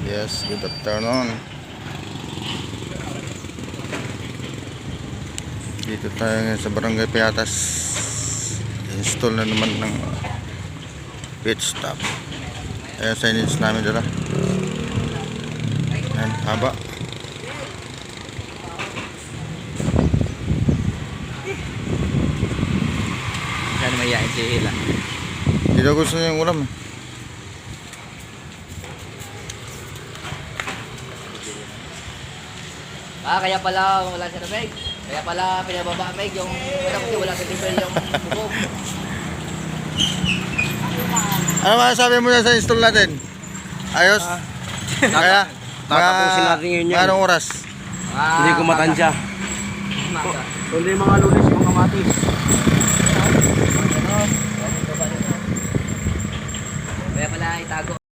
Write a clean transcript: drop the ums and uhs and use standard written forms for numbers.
Yes, good afternoon. Dito tayo ngayon sa Barangay Piatas. Install na naman ng pit stop. Ayan signage namin dala. Ayan, haba. Saan mayayain si Hila? Hindi daw gusto niya yung ulam. Kaya pala wala siya na Meg. Kaya pala pinababa Meg yung kasi wala sa level yung bubog. Ano masasabi mo na sa install natin? Ayos? Kaya? Tatapusin natin yun yan. Anong oras? Hindi ko matansya. Kundi mga Lunes yung kamatis. Kaya pala itago.